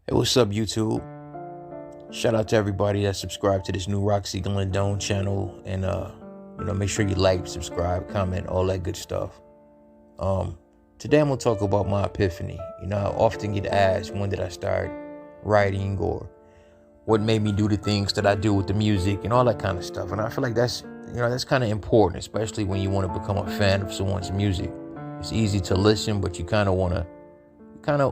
Hey, what's up, YouTube? Shout out to everybody that subscribed to this new ROCSI GLENDONE channel, and make sure you like, subscribe, comment, all that good stuff. Today I'm gonna talk about my epiphany. I often get asked, when did I start writing, or what made me do the things that I do with the music and all that kind of stuff. And I feel like that's kind of important, especially when you want to become a fan of someone's music. It's easy to listen, but you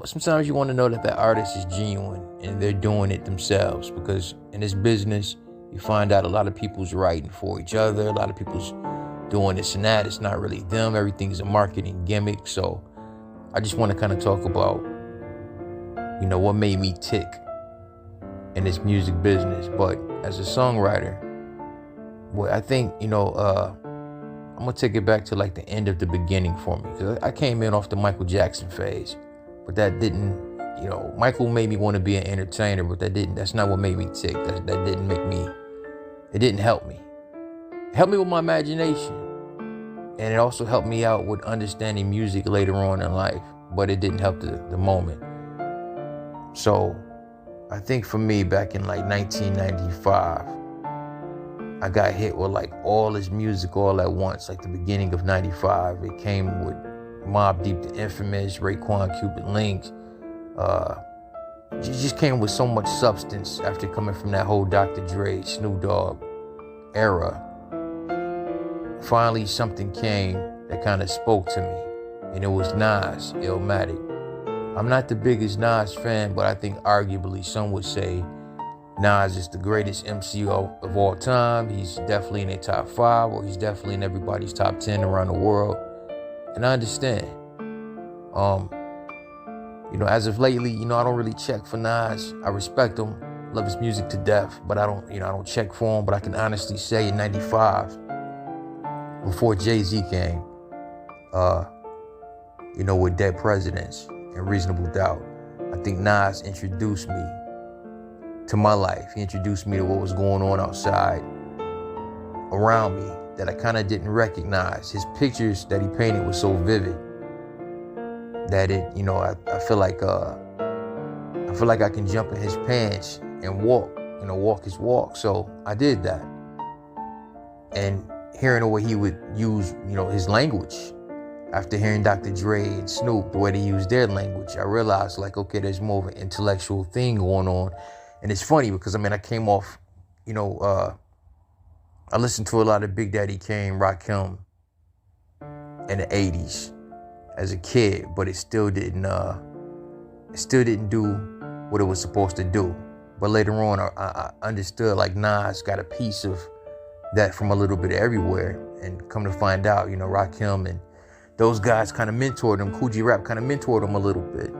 sometimes you want to know that the artist is genuine and they're doing it themselves, because in this business you find out a lot of people's writing for each other, a lot of people's doing this and that. It's not really them. Everything's a marketing gimmick. So I just want to kind of talk about what made me tick in this music business. But as a songwriter, I think I'm gonna take it back to like the end of the beginning for me, because I came in off the Michael Jackson phase. But that didn't, Michael made me want to be an entertainer, but that's not what made me tick. It didn't help me. It helped me with my imagination. And it also helped me out with understanding music later on in life, but it didn't help the moment. So I think for me, back in like 1995, I got hit with like all this music all at once, like the beginning of 95. It came with Mobb Deep, The Infamous, Raekwon, Cupid Link. It just came with so much substance after coming from that whole Dr. Dre, Snoop Dogg era. Finally, something came that kind of spoke to me, and it was Nas, Illmatic. I'm not the biggest Nas fan, but I think arguably some would say Nas is the greatest MC of all time. He's definitely in their top 5, or he's definitely in everybody's top 10 around the world. And I understand. As of lately, I don't really check for Nas. I respect him, love his music to death, but I don't check for him. But I can honestly say in 95, before Jay-Z came, with Dead Presidents and Reasonable Doubt, I think Nas introduced me to my life. He introduced me to what was going on outside around me that I kind of didn't recognize. His pictures that he painted were so vivid that I feel like I can jump in his pants and walk his walk. So I did that. And hearing the way he would use, his language, after hearing Dr. Dre and Snoop, the way they use their language, I realized like, okay, there's more of an intellectual thing going on. And it's funny because I came off, I listened to a lot of Big Daddy Kane, Rakim in the 80s as a kid, but it still didn't do what it was supposed to do. But later on, I understood like Nas got a piece of that from a little bit of everywhere. And come to find out, Rakim and those guys kind of mentored him. Coogee Rap kind of mentored him a little bit.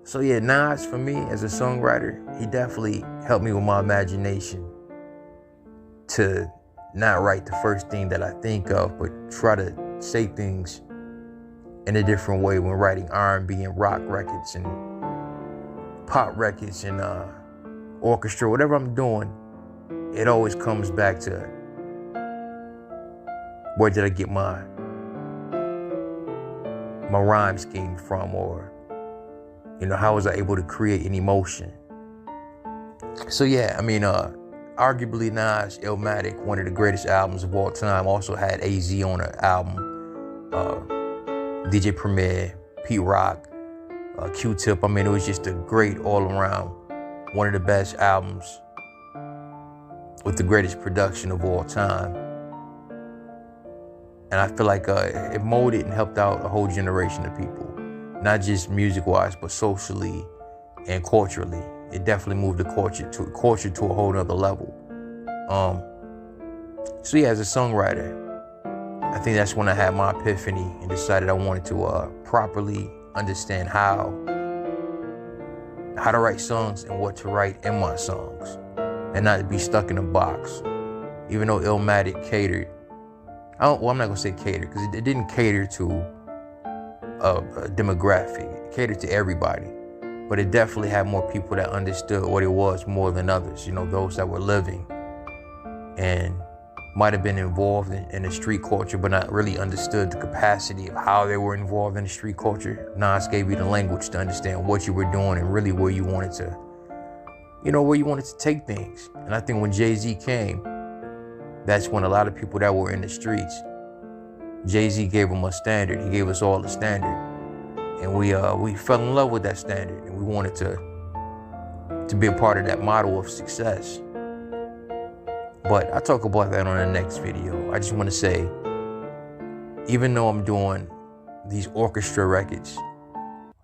So yeah, Nas, for me as a songwriter, he definitely helped me with my imagination to not write the first thing that I think of, but try to say things in a different way when writing R&B and rock records and pop records and orchestra, whatever I'm doing. It always comes back to, where did I get my rhyme scheme from, or how was I able to create an emotion? So yeah, arguably Nas, Illmatic, one of the greatest albums of all time, also had AZ on an album, DJ Premier, Pete Rock, Q-Tip. It was just a great all-around, one of the best albums with the greatest production of all time. And I feel like it molded and helped out a whole generation of people, not just music-wise, but socially and culturally. It definitely moved the culture to a whole nother level. So yeah, as a songwriter, I think that's when I had my epiphany and decided I wanted to properly understand how to write songs and what to write in my songs, and not to be stuck in a box. Even though Illmatic catered, I'm not gonna say cater, because it didn't cater to a demographic. It catered to everybody. But it definitely had more people that understood what it was more than others, those that were living and might have been involved in the street culture, but not really understood the capacity of how they were involved in the street culture. Nas gave you the language to understand what you were doing and really where you wanted to, where you wanted to take things. And I think when Jay-Z came, that's when a lot of people that were in the streets, Jay-Z gave them a standard. He gave us all a standard. And we fell in love with that standard, and we wanted to be a part of that model of success. But I'll talk about that on the next video. I just want to say, even though I'm doing these orchestra records,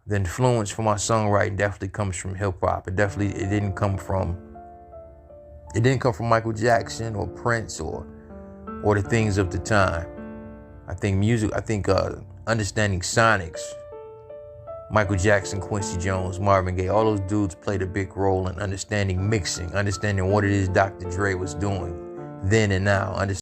the influence for my songwriting definitely comes from hip hop. It didn't come from Michael Jackson or Prince or the things of the time. I think understanding sonics, Michael Jackson, Quincy Jones, Marvin Gaye, all those dudes played a big role in understanding mixing, understanding what it is Dr. Dre was doing then and now,